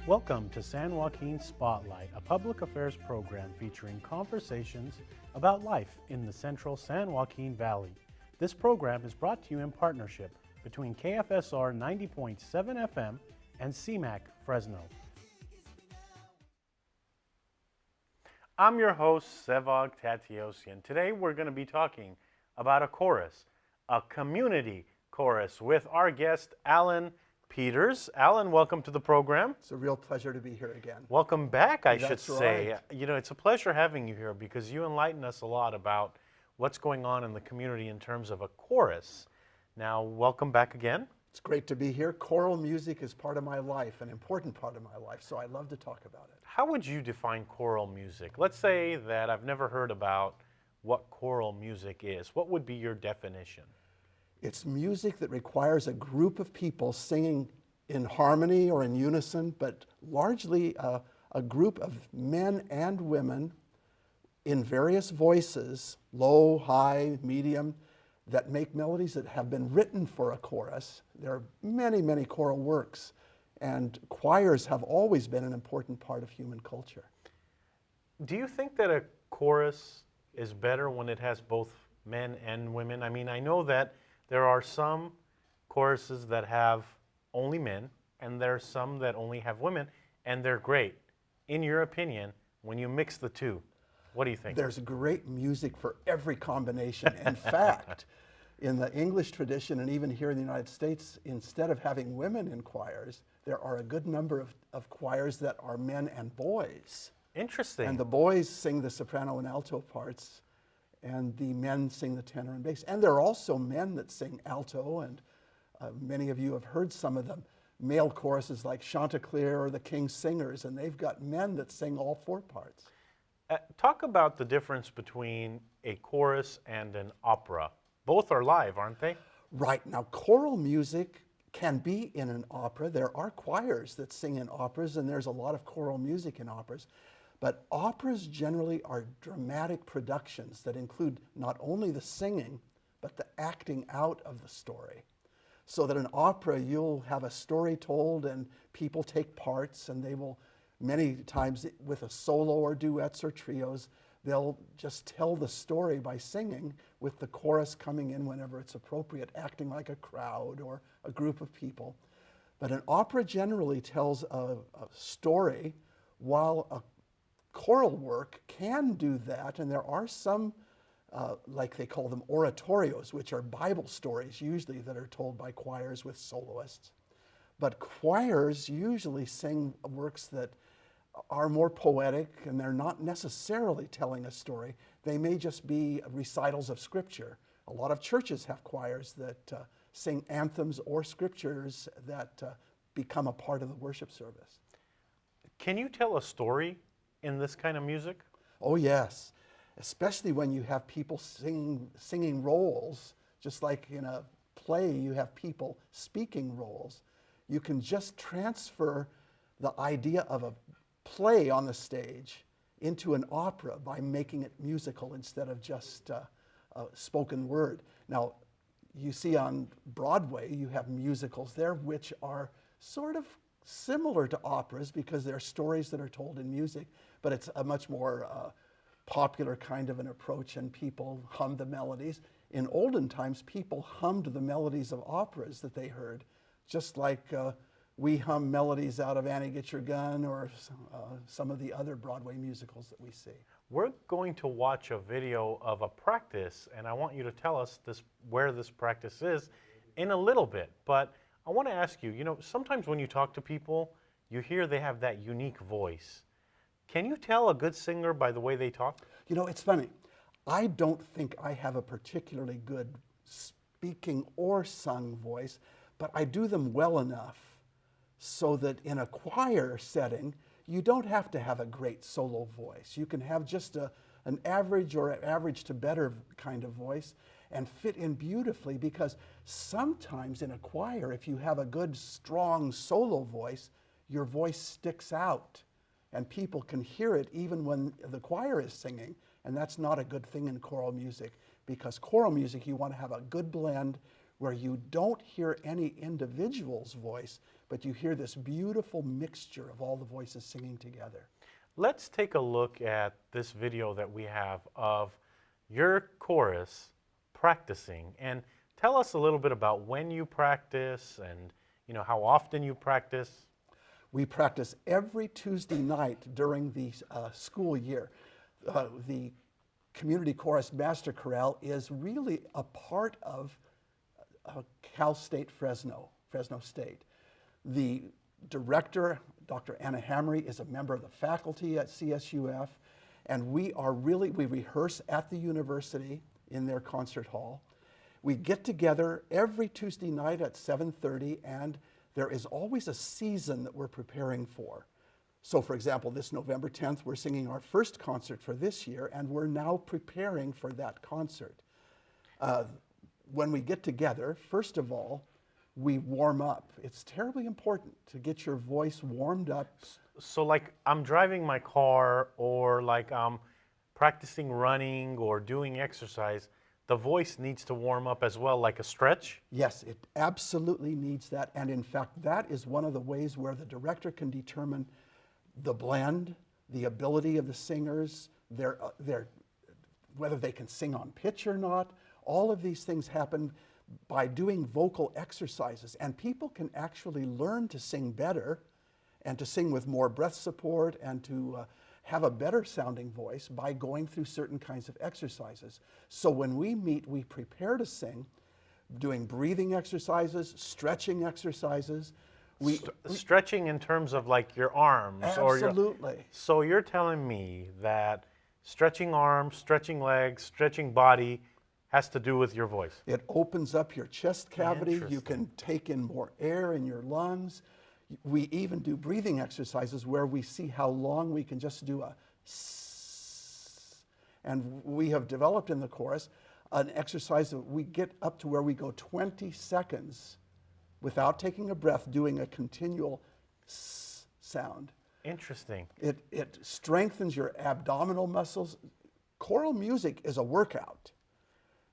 Welcome to San Joaquin Spotlight, a public affairs program featuring conversations about life in the central San Joaquin Valley. This program is brought to you in partnership between KFSR 90.7 FM and CMAC Fresno. I'm your host, Sevag Tateosian. Today we're going to be talking about a chorus, a community chorus, with our guest, Alan Peters. Alan, welcome to the program. It's a real pleasure to be here again. Welcome back, I should That's say. right. You know, it's a pleasure having you here because you enlighten us a lot about what's going on in the community in terms of a chorus. Now, welcome back again. It's great to be here. Choral music is part of my life, an important part of my life, so I love to talk about it. How would you define choral music? Let's say that I've never heard about what choral music is. What would be your definition? It's music that requires a group of people singing in harmony or in unison, but largely a group of men and women in various voices, low, high, medium, that make melodies that have been written for a chorus. There are many, many choral works, and choirs have always been an important part of human culture. Do you think that a chorus is better when it has both men and women? I mean, I know that there are some choruses that have only men, and there are some that only have women, and they're great. In your opinion, when you mix the two, what do you think? There's great music for every combination. In fact, in the English tradition, and even here in the United States, instead of having women in choirs, there are a good number of choirs that are men and boys. Interesting. And the boys sing the soprano and alto parts, and the men sing the tenor and bass. And there are also men that sing alto, and many of you have heard some of them. Male choruses like Chanticleer or the King's Singers, and they've got men that sing all four parts. Talk about the difference between a chorus and an opera. Both are live, aren't they? Right. Now, choral music can be in an opera. There are choirs that sing in operas, and there's a lot of choral music in operas. But operas generally are dramatic productions that include not only the singing, but the acting out of the story. So that in opera, you'll have a story told and people take parts, and they will, many times with a solo or duets or trios, they'll just tell the story by singing with the chorus coming in whenever it's appropriate, acting like a crowd or a group of people. But an opera generally tells a story, while a choral work can do that, and there are some, like they call them oratorios, which are Bible stories usually that are told by choirs with soloists. But choirs usually sing works that are more poetic, and they're not necessarily telling a story. They may just be recitals of scripture. A lot of churches have choirs that sing anthems or scriptures that become a part of the worship service. Can you tell a story in this kind of music? Oh yes, especially when you have people singing roles, just like in a play you have people speaking roles. You can just transfer the idea of a play on the stage into an opera by making it musical instead of just a spoken word. Now, you see on Broadway, you have musicals there which are sort of similar to operas because they're stories that are told in music, but it's a much more popular kind of an approach, and people hum the melodies. In olden times, people hummed the melodies of operas that they heard, just like we hum melodies out of Annie Get Your Gun or some of the other Broadway musicals that we see. We're going to watch a video of a practice, and I want you to tell us where this practice is in a little bit. But I want to ask you, you know, sometimes when you talk to people, you hear they have that unique voice. Can you tell a good singer by the way they talk? You know, it's funny. I don't think I have a particularly good speaking or sung voice, but I do them well enough so that in a choir setting, you don't have to have a great solo voice. You can have just an average or average to better kind of voice and fit in beautifully, because sometimes in a choir, if you have a good, strong solo voice, your voice sticks out and people can hear it even when the choir is singing, and that's not a good thing in choral music, because choral music, you want to have a good blend where you don't hear any individual's voice, but you hear this beautiful mixture of all the voices singing together. Let's take a look at this video that we have of your chorus practicing, and tell us a little bit about when you practice and how often you practice. We practice every Tuesday night during the school year. The Community Chorus Master Chorale is really a part of Cal State Fresno State. The director, Dr. Anna Hamry, is a member of the faculty at CSUF, and we rehearse at the university in their concert hall. We get together every Tuesday night at 7:30, and there is always a season that we're preparing for. So, for example, this November 10th, we're singing our first concert for this year, and we're now preparing for that concert. When we get together, first of all, we warm up. It's terribly important to get your voice warmed up. So like I'm driving my car, or like I'm practicing running or doing exercise, the voice needs to warm up as well, like a stretch? Yes, it absolutely needs that. And in fact, that is one of the ways where the director can determine the blend, the ability of the singers, whether they can sing on pitch or not. All of these things happen by doing vocal exercises. And people can actually learn to sing better and to sing with more breath support and to have a better sounding voice by going through certain kinds of exercises. So when we meet, we prepare to sing, doing breathing exercises, stretching exercises. Stretching in terms of like your arms? Absolutely. So you're telling me that stretching arms, stretching legs, stretching body has to do with your voice? It opens up your chest cavity. You can take in more air in your lungs. We even do breathing exercises where we see how long we can just do a s. And we have developed in the chorus an exercise that we get up to where we go 20 seconds without taking a breath, doing a continual s sound. Interesting. It strengthens your abdominal muscles. Choral music is a workout.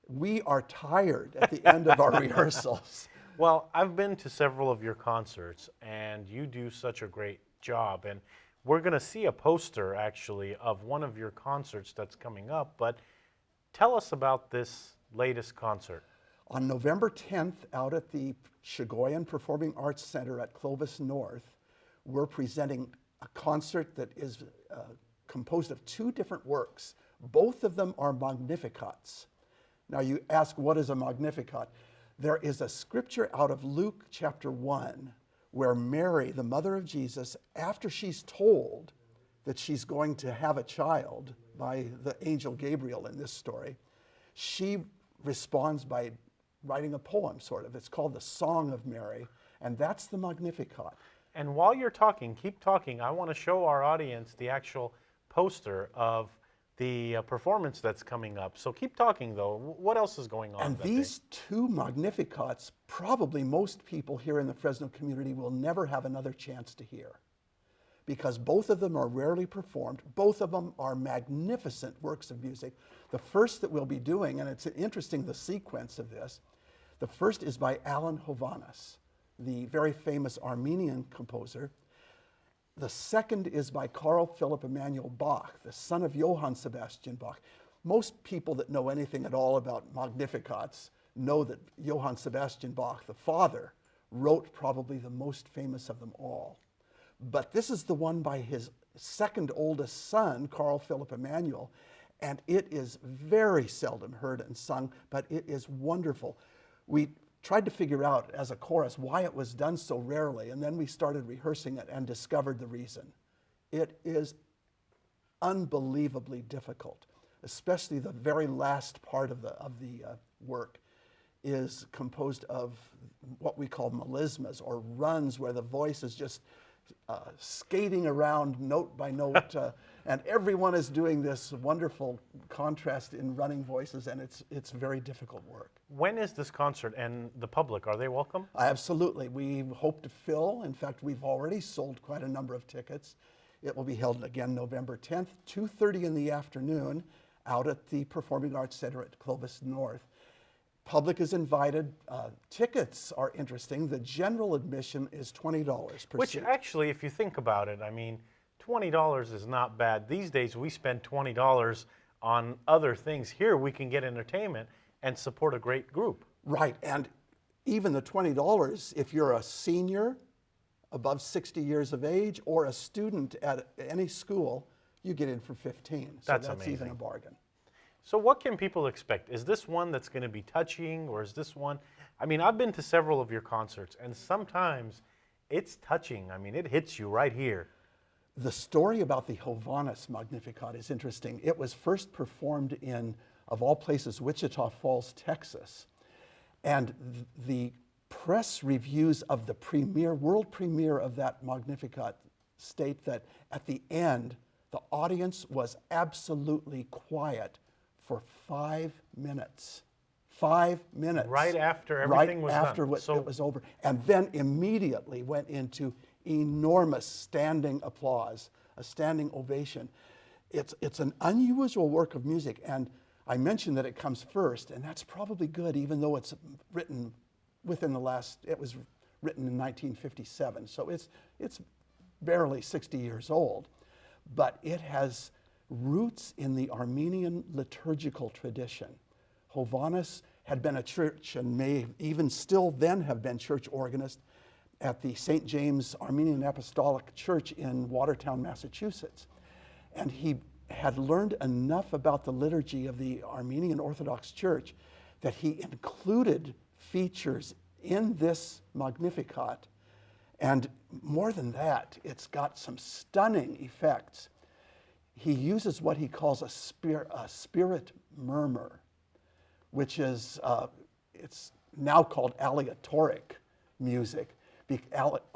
We are tired at the end of our rehearsals. Well, I've been to several of your concerts, and you do such a great job. And we're going to see a poster, actually, of one of your concerts that's coming up. But tell us about this latest concert. On November 10th, out at the Sheboygan Performing Arts Center at Clovis North, we're presenting a concert that is composed of two different works. Both of them are Magnificats. Now you ask, what is a Magnificat? There is a scripture out of Luke chapter 1 where Mary, the mother of Jesus, after she's told that she's going to have a child by the angel Gabriel in this story, she responds by writing a poem, sort of. It's called the Song of Mary, and that's the Magnificat. And while you're talking, keep talking. I want to show our audience the actual poster of the performance that's coming up. So keep talking, though. What else is going on? And these two Magnificats, probably most people here in the Fresno community will never have another chance to hear, because both of them are rarely performed. Both of them are magnificent works of music. The first that we'll be doing, and it's interesting the sequence of this, the first is by Alan Hovhannes, the very famous Armenian composer. The second is by Carl Philipp Emanuel Bach, the son of Johann Sebastian Bach. Most people that know anything at all about Magnificats know that Johann Sebastian Bach, the father, wrote probably the most famous of them all. But this is the one by his second oldest son, Carl Philipp Emanuel, and it is very seldom heard and sung, but it is wonderful. We tried to figure out as a chorus why it was done so rarely, and then we started rehearsing it and discovered the reason. It is unbelievably difficult, especially the very last part of the work is composed of what we call melismas, or runs, where the voice is just skating around note by note, and everyone is doing this wonderful contrast in running voices, and it's very difficult work. When is this concert, and the public, are they welcome? Absolutely. We hope to fill. In fact, we've already sold quite a number of tickets. It will be held again November 10th, 2:30 in the afternoon, out at the Performing Arts Center at Clovis North. Public is invited. Tickets are interesting. The general admission is $20 per Which seat. actually, if you think about it, I mean, $20 is not bad. These days, we spend $20 on other things. Here, we can get entertainment and support a great group. Right, and even the $20, if you're a senior, above 60 years of age, or a student at any school, you get in for 15. So That's that's even amazing. a bargain. So what can people expect? Is this one that's going to be touching, or is this one? I mean, I've been to several of your concerts, and sometimes it's touching. I mean, it hits you right here. The story about the Hovhaness Magnificat is interesting. It was first performed in, of all places, Wichita Falls, Texas. And the press reviews of the premiere, world premiere of that Magnificat state that at the end, the audience was absolutely quiet for 5 minutes. 5 minutes. Right after everything was done. Right after it was over. And then immediately went into enormous standing applause, a standing ovation. It's an unusual work of music, and I mentioned that it comes first, and that's probably good, even though it's written within it was written in 1957, so it's barely 60 years old, but it has roots in the Armenian liturgical tradition. Hovhaness had been a church, and may even still then have been church organist at the St. James Armenian Apostolic Church in Watertown, Massachusetts. And he had learned enough about the liturgy of the Armenian Orthodox Church that he included features in this Magnificat. And more than that, it's got some stunning effects. He uses what he calls a spirit murmur, which is, it's now called aleatoric music.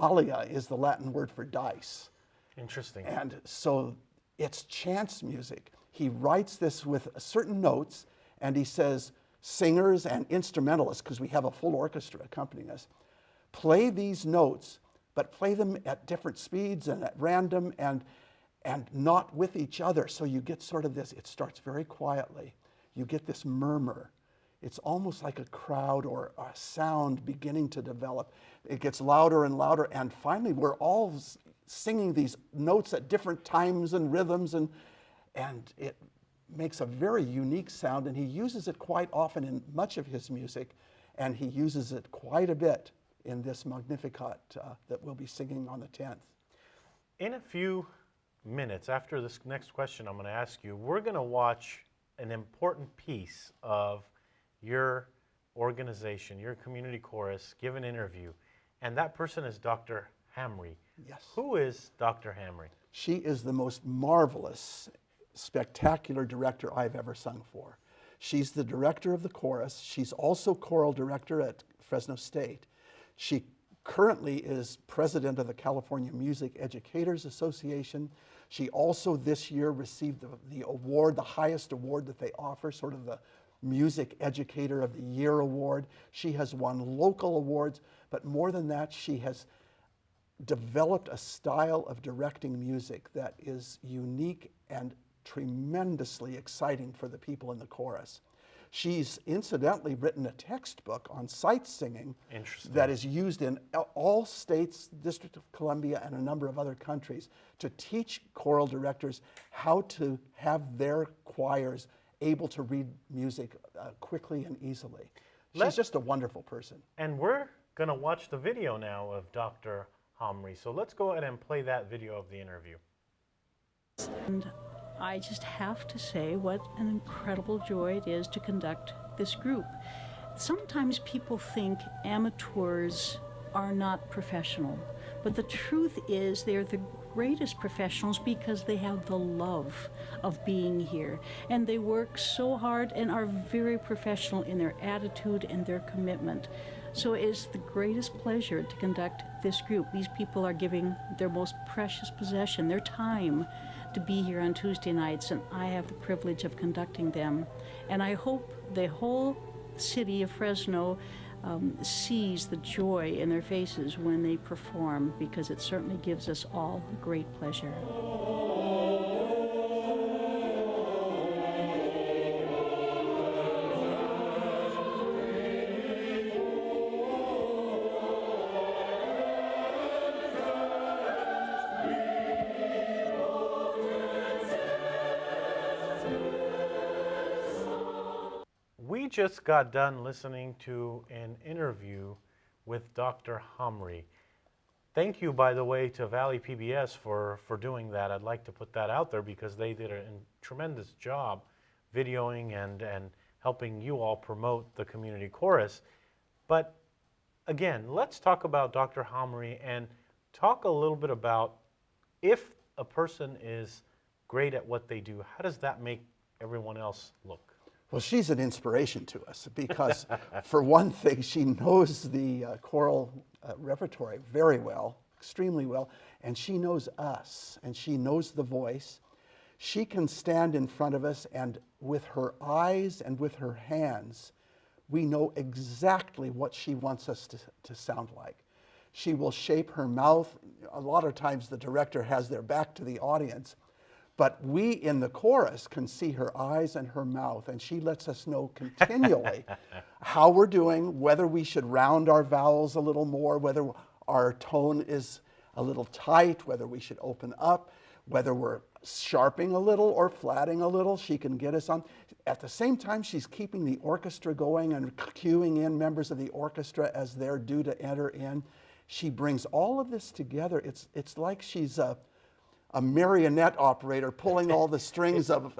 Alia is the Latin word for dice. Interesting. And so it's chance music. He writes this with certain notes, and he says, singers and instrumentalists, because we have a full orchestra accompanying us, play these notes, but play them at different speeds and at random and not with each other. So you get sort of this, it starts very quietly. You get this murmur. It's almost like a crowd or a sound beginning to develop. It gets louder and louder, and finally we're all singing these notes at different times and rhythms, and it makes a very unique sound, and he uses it quite often in much of his music, and he uses it quite a bit in this Magnificat that we'll be singing on the 10th. In a few minutes, after this next question I'm going to ask you, we're going to watch an important piece of your organization, your community chorus, give an interview, and that person is Dr. Hamre. Yes. Who is Dr. Hamre? She is the most marvelous, spectacular director I've ever sung for. She's the director of the chorus. She's also choral director at Fresno State. She currently is president of the California Music Educators Association. She also this year received the award, the highest award that they offer, sort of the Music Educator of the Year award. She has won local awards, but more than that, she has developed a style of directing music that is unique and tremendously exciting for the people in the chorus. She's incidentally written a textbook on sight singing that is used in all states, District of Columbia, and a number of other countries to teach choral directors how to have their choirs able to read music quickly and easily. She's just a wonderful person. And we're going to watch the video now of Dr. Hamre. So let's go ahead and play that video of the interview. And I just have to say what an incredible joy it is to conduct this group. Sometimes people think amateurs are not professional, but the truth is they're the greatest professionals because they have the love of being here, and they work so hard and are very professional in their attitude and their commitment. So it's the greatest pleasure to conduct this group. These people are giving their most precious possession, their time, to be here on Tuesday nights, and I have the privilege of conducting them. And I hope the whole city of Fresno sees the joy in their faces when they perform, because it certainly gives us all great pleasure. just got done listening to an interview with Dr. Humry. Thank you, by the way, to Valley PBS for doing that. I'd like to put that out there because they did a tremendous job videoing and helping you all promote the community chorus. But again, let's talk about Dr. Humry and talk a little bit about if a person is great at what they do, how does that make everyone else look? Well, she's an inspiration to us because, for one thing, she knows the choral repertoire very well, extremely well, and she knows us, and she knows the voice. She can stand in front of us, and with her eyes and with her hands, we know exactly what she wants us to sound like. She will shape her mouth. A lot of times the director has their back to the audience, but we in the chorus can see her eyes and her mouth, and she lets us know continually how we're doing, whether we should round our vowels a little more, whether our tone is a little tight, whether we should open up, whether we're sharping a little or flatting a little. She can get us on. At the same time, she's keeping the orchestra going and cueing in members of the orchestra as they're due to enter in. She brings all of this together. It's like she's a marionette operator pulling all the strings of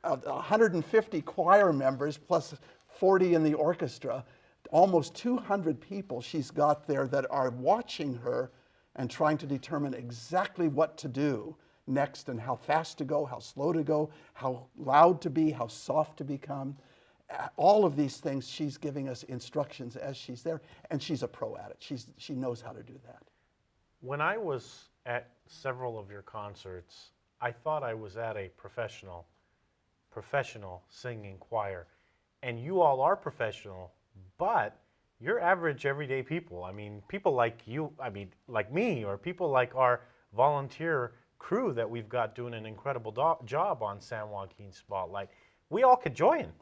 150 choir members plus 40 in the orchestra. Almost 200 people she's got there that are watching her and trying to determine exactly what to do next and how fast to go, how slow to go, how loud to be, how soft to become. All of these things she's giving us instructions as she's there, and she's a pro at it. She knows how to do that. When I was at several of your concerts, I thought I was at a professional singing choir. And you all are professional, but you're average everyday people. I mean, people like you, like me, or people like our volunteer crew that we've got doing an incredible job on San Joaquin Spotlight. We all could join.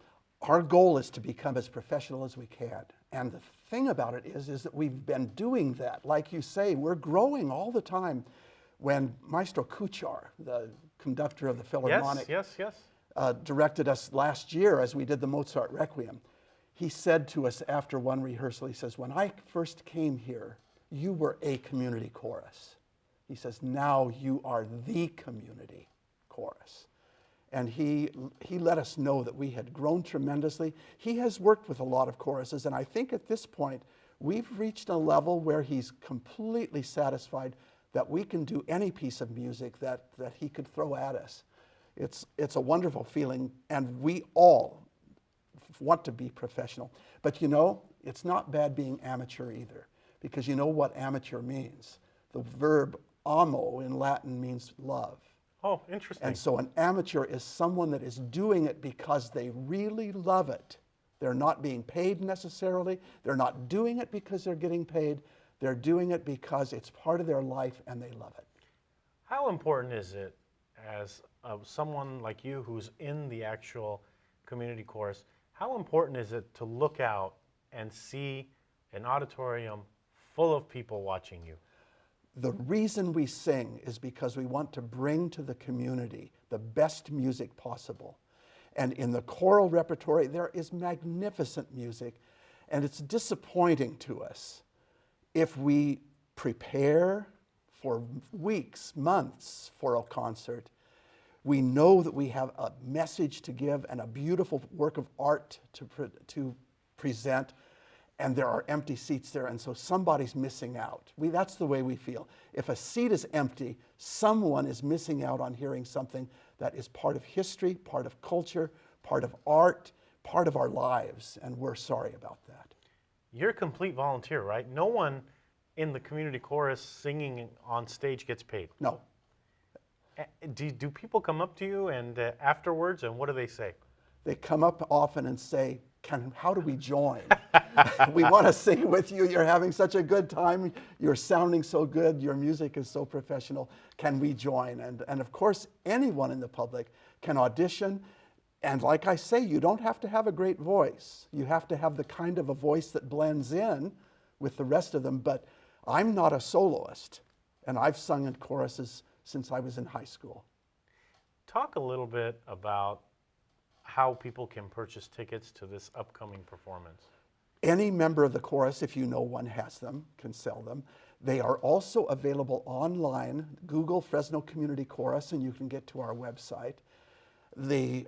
Our goal is to become as professional as we can. And the thing about it is that we've been doing that. Like you say, we're growing all the time. When Maestro Kuchar, the conductor of the Philharmonic, directed us last year as we did the Mozart Requiem, he said to us after one rehearsal, he says, when I first came here, you were a community chorus. He says, now you are the community chorus. And he let us know that we had grown tremendously. He has worked with a lot of choruses, and I think at this point, we've reached a level where he's completely satisfied that we can do any piece of music that he could throw at us. It's a wonderful feeling, and we all want to be professional. But you know, it's not bad being amateur either, because you know what amateur means. The verb amo in Latin means love. Oh, interesting. And so an amateur is someone that is doing it because they really love it. They're not being paid necessarily. They're not doing it because they're getting paid. They're doing it because it's part of their life and they love it. How important is it, as someone like you who's in the actual community chorus, how important is it to look out and see an auditorium full of people watching you? The reason we sing is because we want to bring to the community the best music possible. And in the choral repertoire, there is magnificent music, and it's disappointing to us if we prepare for weeks, months for a concert. We know that we have a message to give and a beautiful work of art to present, and there are empty seats there, and so somebody's missing out. That's the way we feel. If a seat is empty, someone is missing out on hearing something that is part of history, part of culture, part of art, part of our lives, and we're sorry about that. You're a complete volunteer, right? No one in the community chorus singing on stage gets paid. No. Do people come up to you and afterwards, and what do they say? They come up often and say, how do we join? We want to sing with you. You're having such a good time. You're sounding so good. Your music is so professional. Can we join? And of course, anyone in the public can audition. And like I say, you don't have to have a great voice. You have to have the kind of a voice that blends in with the rest of them. But I'm not a soloist, and I've sung in choruses since I was in high school. Talk a little bit about how people can purchase tickets to this upcoming performance? Any member of the chorus, if you know one has them, can sell them. They are also available online. Google Fresno Community Chorus and you can get to our website. We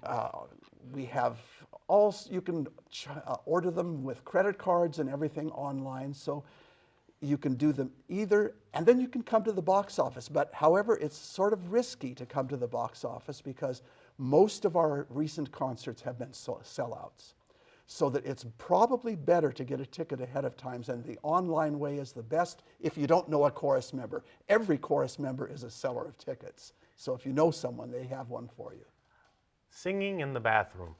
have you can order them with credit cards and everything online, so you can do them either, and then you can come to the box office. But however, it's sort of risky to come to the box office because most of our recent concerts have been sellouts. So that it's probably better to get a ticket ahead of time, and the online way is the best if you don't know a chorus member. Every chorus member is a seller of tickets. So if you know someone, they have one for you. Singing in the bathroom.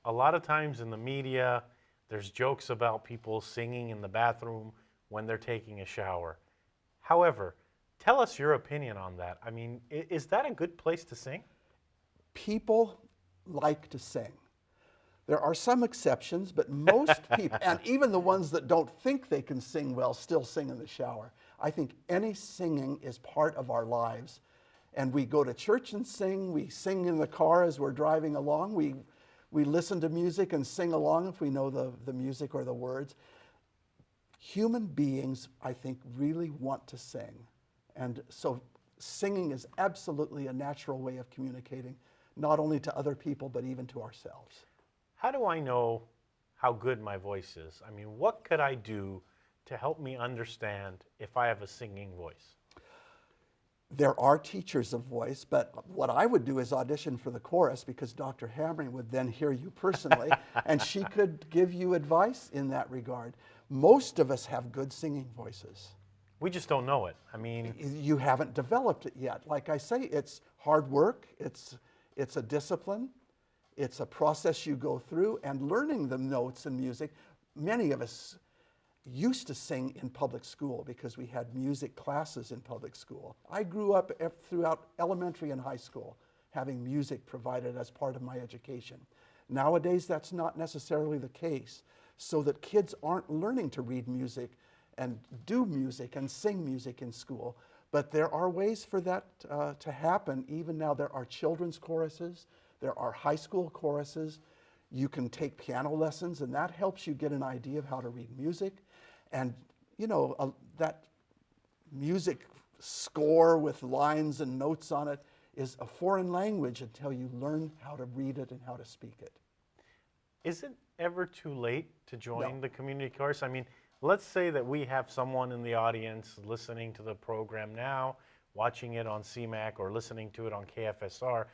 A lot of times in the media, there's jokes about people singing in the bathroom when they're taking a shower. However, tell us your opinion on that. I mean, is that a good place to sing? People like to sing. There are some exceptions, but most people, and even the ones that don't think they can sing well, still sing in the shower. I think any singing is part of our lives. And we go to church and sing. We sing in the car as we're driving along. We listen to music and sing along if we know the music or the words. Human beings, I think, really want to sing. And so singing is absolutely a natural way of communicating, not only to other people, but even to ourselves. How do I know how good my voice is? I mean, what could I do to help me understand if I have a singing voice? There are teachers of voice, but what I would do is audition for the chorus because Dr. Hammering would then hear you personally and she could give you advice in that regard. Most of us have good singing voices. We just don't know it. I mean, you haven't developed it yet. Like I say, it's hard work, it's a discipline, it's a process you go through, and learning the notes and music. Many of us used to sing in public school because we had music classes in public school. I grew up throughout elementary and high school having music provided as part of my education. Nowadays, that's not necessarily the case, so that kids aren't learning to read music and do music and sing music in school. But there are ways for that to happen. Even now, there are children's choruses, there are high school choruses. You can take piano lessons, and that helps you get an idea of how to read music. And, you know, that music score with lines and notes on it is a foreign language until you learn how to read it and how to speak it. Is it ever too late to join No. the community chorus? I mean, let's say that we have someone in the audience listening to the program now, watching it on CMAC or listening to it on KFSR,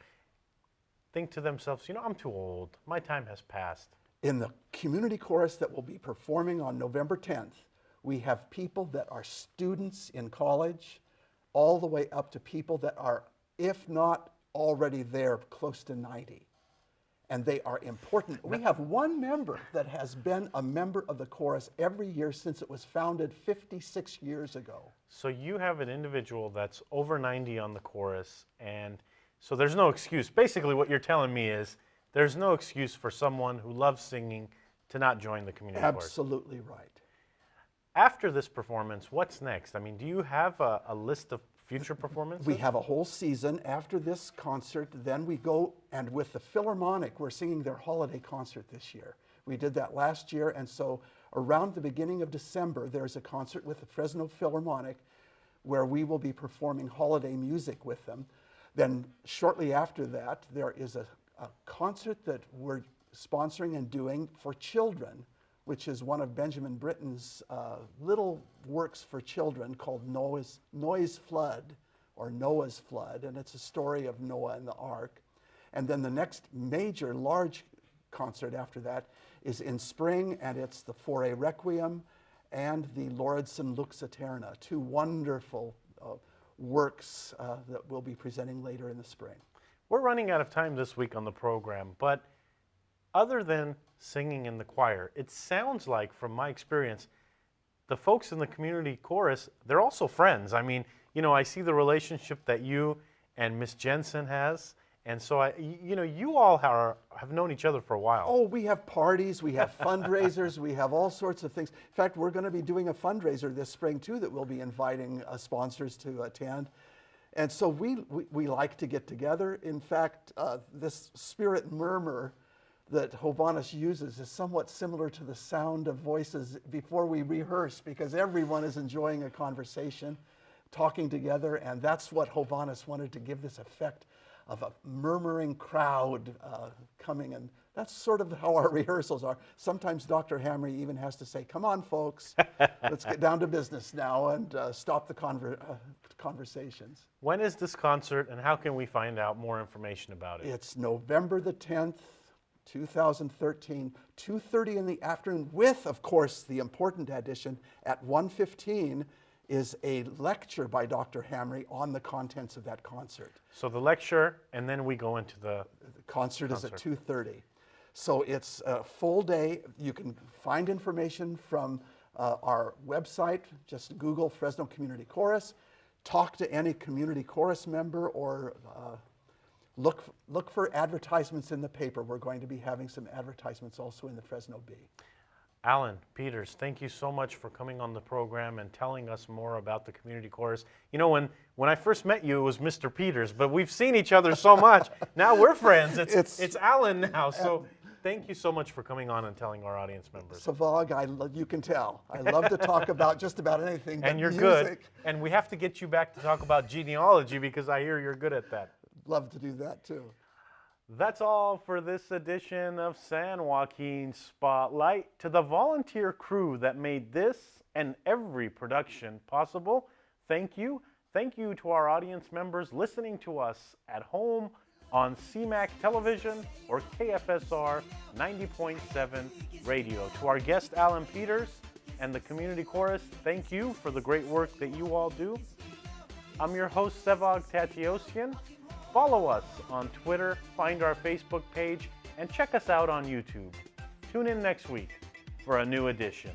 think to themselves, you know, I'm too old. My time has passed. In the community chorus that will be performing on November 10th, we have people that are students in college, all the way up to people that are, if not already there, close to 90. And they are important. We have one member that has been a member of the chorus every year since it was founded 56 years ago. So you have an individual that's over 90 on the chorus, and so there's no excuse. Basically what you're telling me is there's no excuse for someone who loves singing to not join the community chorus. Absolutely right. After this performance, what's next? I mean, do you have a list of future performances? We have a whole season. After this concert, then we go, and with the Philharmonic, we're singing their holiday concert this year. We did that last year, and so around the beginning of December, there's a concert with the Fresno Philharmonic where we will be performing holiday music with them. Then shortly after that, there is a concert that we're sponsoring and doing for children, which is one of Benjamin Britten's little works for children called Noah's Flood, or Noah's Flood, and it's a story of Noah and the ark. And then the next major large concert after that is in spring, and it's the Foray Requiem and the Lauridsen Lux Aeterna, two wonderful works that we'll be presenting later in the spring. We're running out of time this week on the program, but other than singing in the choir, it sounds like, from my experience, the folks in the community chorus, they're also friends. I mean, you know, I see the relationship that you and Miss Jensen has, and so you all have known each other for a while. Oh, we have parties, we have fundraisers, we have all sorts of things. In fact, we're going to be doing a fundraiser this spring too that we'll be inviting sponsors to attend. And so we like to get together. In fact, this Spirit Murmur that Hovhannes uses is somewhat similar to the sound of voices before we rehearse, because everyone is enjoying a conversation, talking together, and that's what Hovhannes wanted to give this effect of a murmuring crowd coming, and that's sort of how our rehearsals are. Sometimes Dr. Hamry even has to say, "Come on, folks, let's get down to business now," and stop the conversations. When is this concert, and how can we find out more information about it? It's November the 10th, 2013, 2:30 in the afternoon, with, of course, the important addition at 1:15 is a lecture by Dr. Hamry on the contents of that concert. So the lecture, and then we go into The concert is at 2:30. So it's a full day. You can find information from our website. Just Google Fresno Community Chorus. Talk to any community chorus member, or look for advertisements in the paper. We're going to be having some advertisements also in the Fresno Bee. Alan Peters, thank you so much for coming on the program and telling us more about the community chorus. You know, when I first met you, it was Mr. Peters, but we've seen each other so much. Now we're friends. It's Alan now. So thank you so much for coming on and telling our audience members. Sevag, you can tell. I love to talk about just about anything but and you're music. good. And we have to get you back to talk about genealogy, because I hear you're good at that. Love to do that too. That's all for this edition of San Joaquin Spotlight. To the volunteer crew that made this and every production possible, thank you. Thank you to our audience members listening to us at home on CMAC Television or KFSR 90.7 Radio. To our guest, Alan Peters, and the Community Chorus, thank you for the great work that you all do. I'm your host, Sevag Tateosian. Follow us on Twitter, find our Facebook page, and check us out on YouTube. Tune in next week for a new edition.